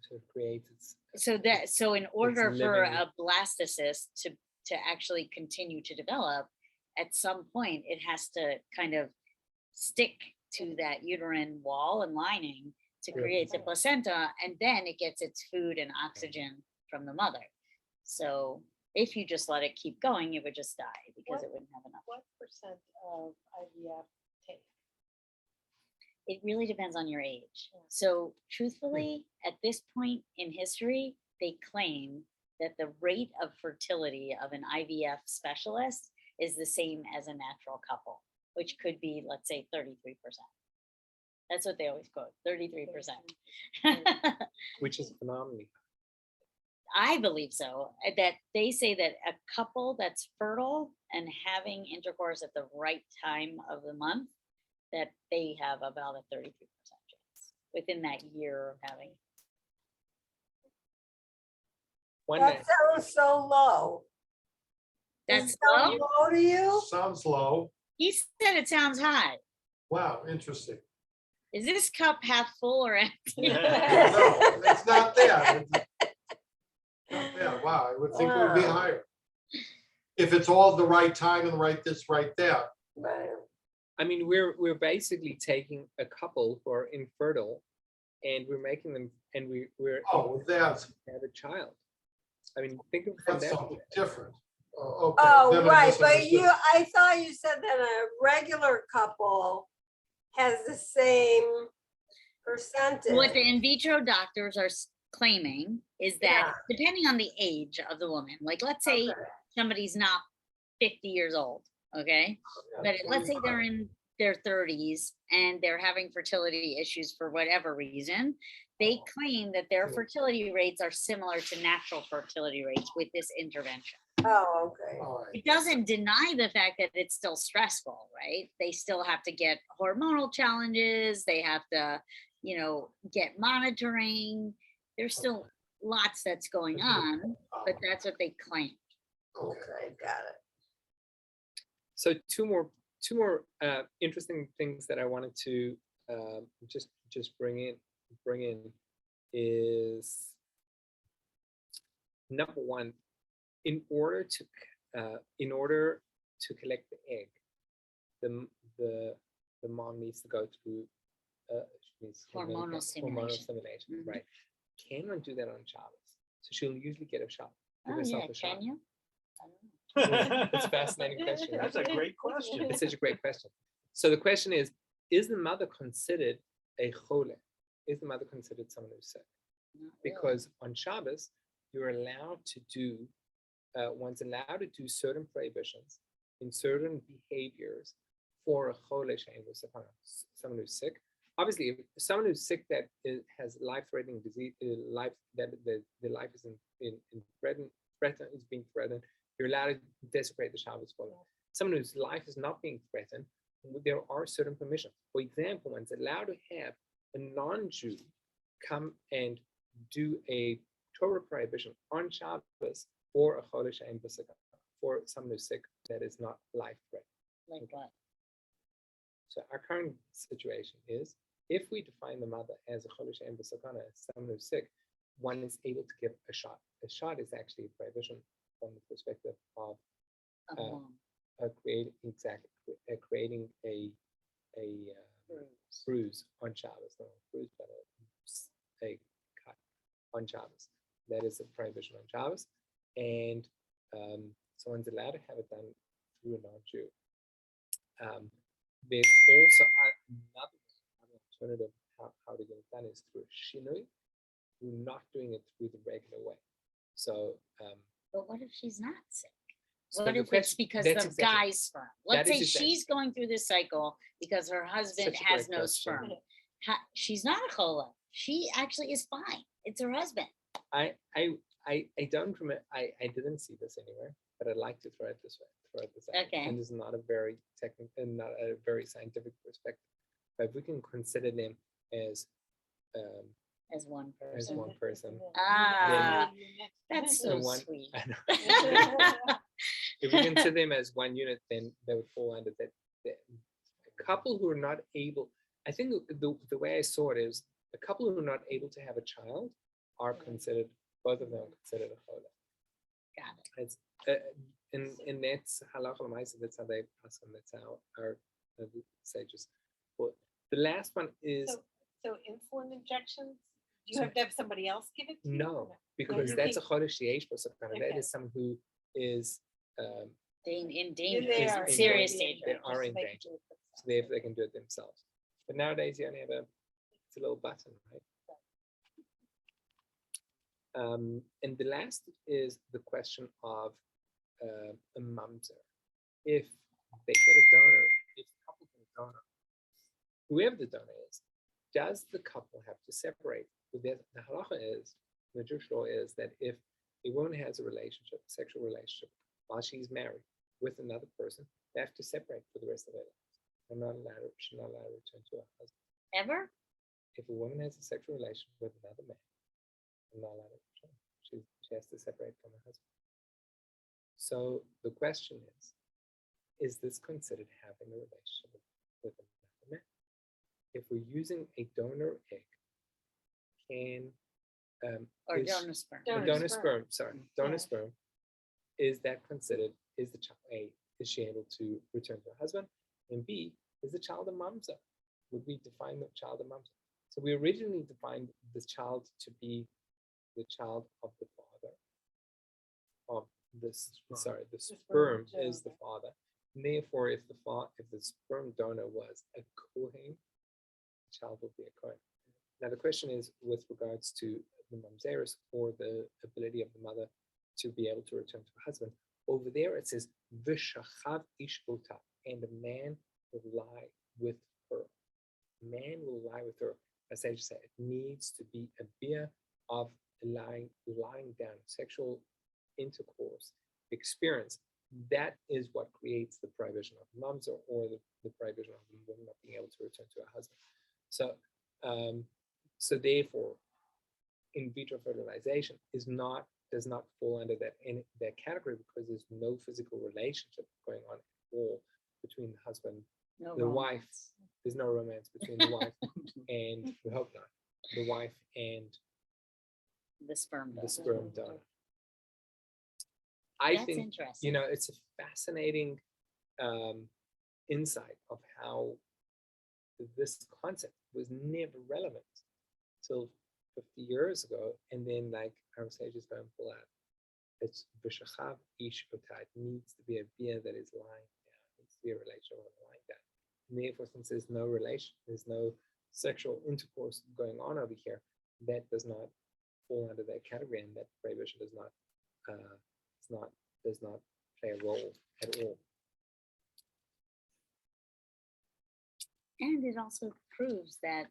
So it creates So in order for living. a blastocyst to actually continue to develop, at some point it has to kind of stick to that uterine wall and lining to create the placenta, and then it gets its food and oxygen from the mother. So if you just let it keep going, it would just die because it wouldn't have enough. What percent of IVF take? It really depends on your age. So truthfully, at this point in history, they claim that the rate of fertility of an IVF specialist is the same as a natural couple, which could be, let's say, 33%. That's what they always quote, 33%. which is phenomenally. I believe so. That they say that a couple that's fertile and having intercourse at the right time of the month, that they have about a 33% chance within that year of having. One That day, sounds so low. That's It sounds low. low to you? Sounds low. He said it sounds high. Wow, interesting. Is this cup half full or empty? No, it's not that. Not that. Wow, I would think it would be Wow. higher. If it's all the right time and right this, right that. Right. I mean, we're basically taking a couple who are infertile, and we're making them, and we're Oh, that's, have a child. I mean, think of it from that's that. something different. Oh, okay. Oh, Then I right, but misunderstood. I thought you said that a regular couple has the same percentage. What the in vitro doctors are claiming is that depending on the age of the woman, like let's say Okay. somebody's not 50 years old, okay? But let's say they're in their 30s and they're having fertility issues for whatever reason, they claim that their fertility rates are similar to natural fertility rates with this intervention. Oh, okay. All right. It doesn't deny the fact that it's still stressful, right? They still have to get hormonal challenges. They have to, get monitoring. There's still lots that's going on, but that's what they claim. Okay, got it. So two more interesting things that I wanted to just bring in is number one, in order to collect the egg, the mom needs to go through Hormonal stimulation. Mhm. Right? Can one do that on Shabbos? So she'll usually get a shot. Give Oh herself yeah, a shot. can you? It's a fascinating question, right? That's a great question. It's such a great question. So the question is the mother considered a chole? Is the mother considered someone who's sick? Not really. Because on Shabbos, you're allowed to do, one's allowed to do certain prohibitions in certain behaviors for a chole she'ein lo sakana, someone who's sick. Obviously, if someone who's sick that has life-threatening disease, the life is is being threatened, you're allowed to desecrate the Shabbos for them. Someone whose life is not being threatened, there are certain permissions. For example, one's allowed to have a non-Jew come and do a Torah prohibition on Shabbos for a Chodesh and for someone who's sick that is not life-threatening. Like what? So our current situation is, if we define the mother as a Chodesh and B'Sakana, as someone who's sick, one is able to give a shot. A shot is actually a prohibition from the perspective of creating a bruise on Shabbos, not a bruise, but a cut on Shabbos. That is a prohibition on Shabbos, and someone's allowed to have it done through a non-Jew. There's also another alternative how to get it done is through a shinui, through not doing it through the regular way. So, but what if she's not sick? so What the if it's question- because that's the exactly- guy's sperm? Let's that say is exactly- she's going through this cycle because her husband Such a has great no question. sperm. She's not a chola. She actually is fine. It's her husband. I don't remember. I didn't see this anywhere, but I'd like to throw it this way. Okay. And this is not a very technical and not a very scientific perspective. But if we can consider them as As one as person. one person, Ah, that's so the one- sweet. I know. If we consider them as one unit, then they would fall under that. A couple who are not able, I think the way I saw it is a couple who are not able to have a child are considered, both of them are considered a chola. Got it. It's and that's halacha l'maisa. That's how they pass on. That's how our sages. Well, the last one is So insulin injections, do you have to have somebody else give it to you? no, because you that's a think- chodesh yesh b'sakana. That Okay. is someone who is In They danger, is are in serious danger. danger. They are in Just make danger. do it so they can do it themselves. But nowadays you only have it's a little button, right? And the last is the question of a mamzer. If they get a donor, if the couple get a donor, whoever the donor is, does the couple have to separate? The halacha is, the Jewish law is that if a woman has a relationship, sexual relationship, while she's married with another person, they have to separate for the rest of their lives. They're not allowed, she's not allowed to return to her husband. Ever? If a woman has a sexual relationship with another man, they're not allowed to return. She has to separate from her husband. So the question is this considered having a relationship with another man? If we're using a donor egg, Or is- donor sperm? a Donor donor sperm. sperm, sorry, donor Yeah. sperm, is that considered, is the child is she able to return to her husband? And B, is the child a mamza? Would we define the child a mamza? So we originally defined the child to be the child of the father, of this, sorry, the sperm is the father. And therefore, if the sperm donor was a kohen, the child would be a kohen. Now the question is with regards to the mamzeris, or the ability of the mother to be able to return to her husband. Over there it says v'shachav ish ota, and a man will lie with her. Man will lie with her. As I just said, it needs to be a beer of lying down, sexual intercourse experience. That is what creates the prohibition of mamzer, or the prohibition of the woman not being able to return to her husband. So, so therefore, in vitro fertilization does not fall under that category, because there's no physical relationship going on at all between the husband, No the wife. romance. There's no romance between the wife and, we hope not, the wife and The sperm the donor. sperm donor. I That's think, interesting. it's a fascinating insight of how this concept was never relevant till 50 years ago, and then like our sages go and pull out. It's v'shachav ish otah. It needs to be a beer that is lying down. It needs to be a relationship lying down. And therefore, since there's no relation, there's no sexual intercourse going on over here, that does not fall under that category, and that prohibition does not play a role at all. And it also proves that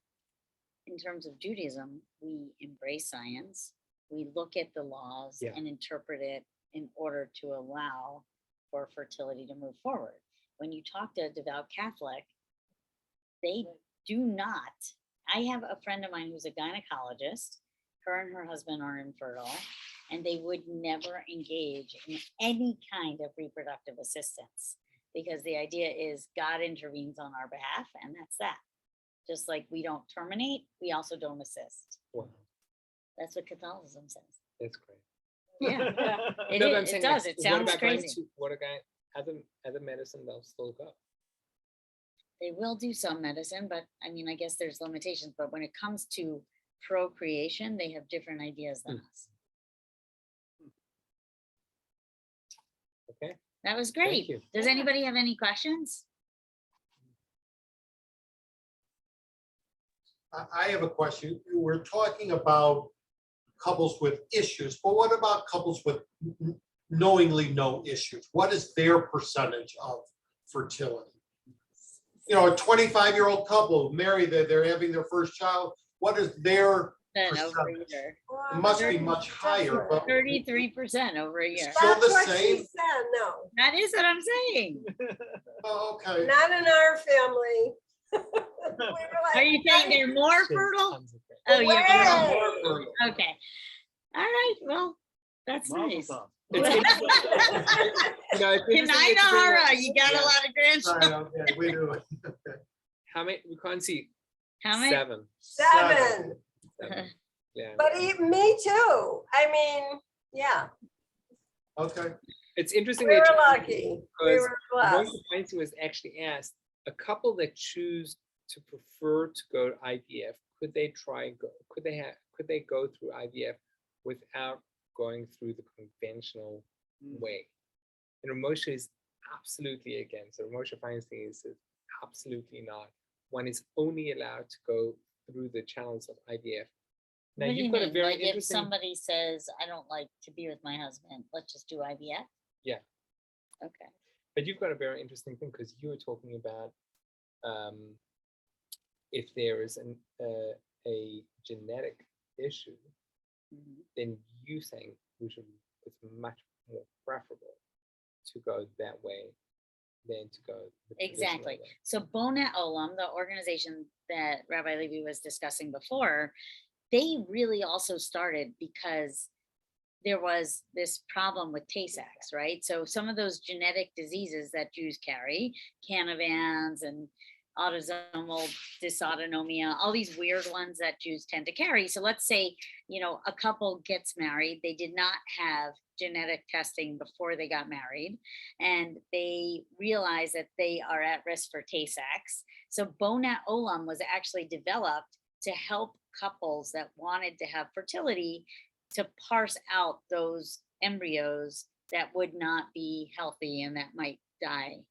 in terms of Judaism, we embrace science, we look at the laws Yeah. and interpret it in order to allow for fertility to move forward. When you talk to a devout Catholic, they do not. I have a friend of mine who's a gynecologist. Her and her husband are infertile, and they would never engage in any kind of reproductive assistance because the idea is God intervenes on our behalf, and that's that. Just like we don't terminate, we also don't assist. Wow, That's what Catholicism says. that's great. Yeah, it, No, but is, I'm it saying, does. like, It sounds what about going crazy. to, what about other medicine they'll still go? They will do some medicine, but I mean, I guess there's limitations. But when it comes to procreation, they have different ideas than us. Okay, That was great. you. Does anybody have any questions? I have a question. We're talking about couples with issues, but what about couples with knowingly no issues? What is their percentage of fertility? You know, a 25-year-old couple married, they're having their first child. What is their Then over a percentage? year. It must be much higher, but 33% over a year. Still the That's what she same? said, no, That is what I'm saying. oh, okay. not in our family. We were Are like, you saying they're more She has fertile? tons of great- Oh, yeah. way. Okay. All right. Well, that's nice. It's interesting- you know, it's Good interesting night, that you bring Ahara. up- You got a Yeah. lot of grandchildren. Right, okay, we do. How many? We can't see. How many? 7. 7, 7. Yeah. but me too. I mean, yeah, Okay. It's interesting we that were you- lucky. We because were One blessed. of the points was actually asked, a couple that choose to prefer to go to IVF, could they go through IVF without going through the conventional way? And Moshe is absolutely against it. Moshe Feinstein says absolutely not. One is only allowed to go through the channels of IVF. Now What do you you've got a mean? very Like if interesting. somebody says, I don't like to be with my husband, let's just do IVF? Yeah. Okay. But you've got a very interesting thing because you were talking about if there is a genetic issue, Mhm. then you saying it's much more preferable to go that way than to go the traditional Exactly. way. So Bonat Olam, the organization that Rabbi Levy was discussing before, they really also started because there was this problem with Tay-Sachs, right? So some of those genetic diseases that Jews carry, Canavans and autosomal dysautonomia, all these weird ones that Jews tend to carry. So let's say, you know, a couple gets married, they did not have genetic testing before they got married, and they realize that they are at risk for Tay-Sachs. So Bonat Olam was actually developed to help couples that wanted to have fertility to parse out those embryos that would not be healthy and that might die.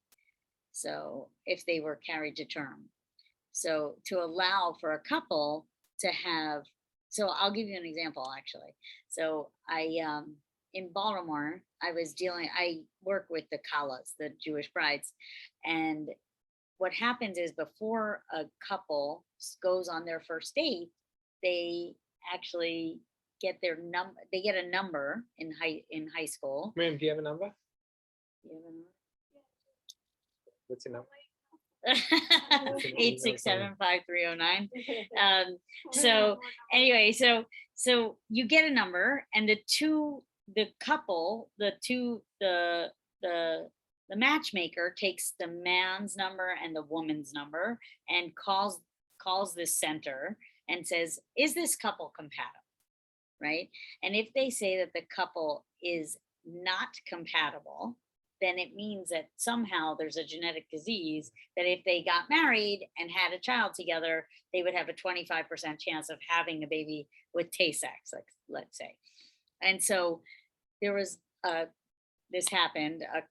So if they were carried to term. So to allow for a couple to have, so I'll give you an example actually. So in Baltimore, I work with the Kalas, the Jewish brides. And what happens is before a couple goes on their first date, they actually get their number, they get a number in high school. Ma'am, do you have a number? You have a number? What's your number? 8675309. So anyway, so you get a number, and the matchmaker takes the man's number and the woman's number and calls this center and says, is this couple compatible? Right? And if they say that the couple is not compatible, then it means that somehow there's a genetic disease that if they got married and had a child together, they would have a 25% chance of having a baby with Tay-Sachs, like, let's say. And so there was this happened. A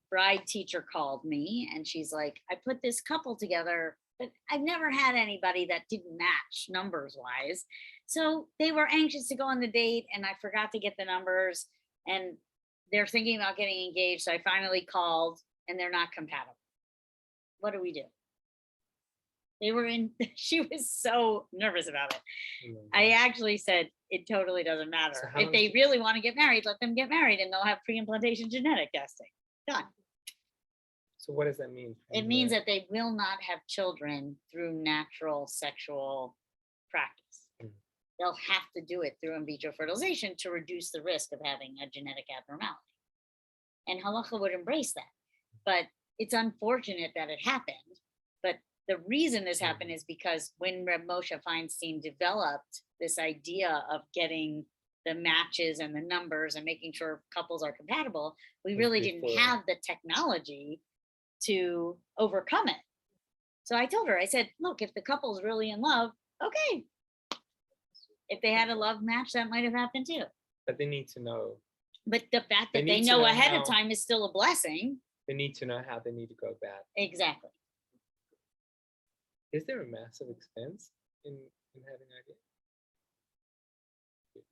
bride teacher called me and she's like, I put this couple together, but I've never had anybody that didn't match numbers wise. So they were anxious to go on the date and I forgot to get the numbers, and they're thinking about getting engaged. So I finally called and they're not compatible. What do we do? They were in, she was so nervous about it. Oh I actually said, it totally doesn't matter. So how If long they did- really want to get married, let them get married and they'll have pre-implantation genetic testing. Done. So what does that mean? It means that they will not have children through natural sexual practice. Mm. They'll have to do it through in vitro fertilization to reduce the risk of having a genetic abnormality. And halacha would embrace that. But it's unfortunate that it happened. But the reason this happened is because when Reb Moshe Feinstein developed this idea of getting the matches and the numbers and making sure couples are compatible, we Was really didn't before. have the technology to overcome it. So I told her, I said, look, if the couple's really in love, okay. If they had a love match, that might have happened too. But they need to know. But the fact They that they need to know know ahead of how- time is still a blessing. They need to know how they need to go about. Exactly. Is there a massive expense in having IVF?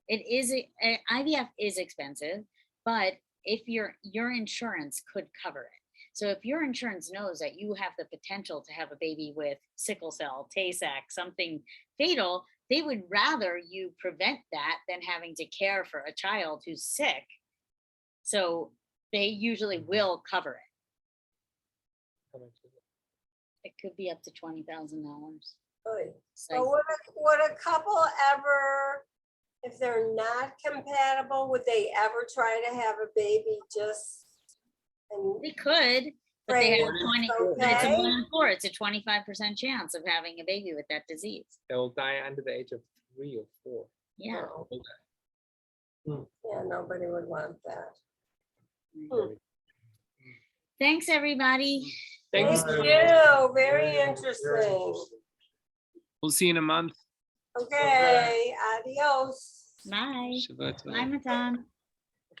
It is, IVF is expensive, but if your insurance could cover it. So if your insurance knows that you have the potential to have a baby with sickle cell, Tay-Sachs, something fatal, they would rather you prevent that than having to care for a child who's sick. So they usually will cover it. How much is it? It could be up to $20,000. Good. So So would a couple ever, if they're not compatible, would they ever try to have a baby just? And they could, but they have Right, 20, but it's a okay. 1 in 4. It's a 25% chance of having a baby with that disease. They'll die under the age of 3 or 4. Yeah. no. Yeah, nobody would want that. Mm. Thanks, everybody. Thanks. Thank you, very interesting. We'll see you in a month. Okay, adios. Bye. Shabbat Bye, Matan.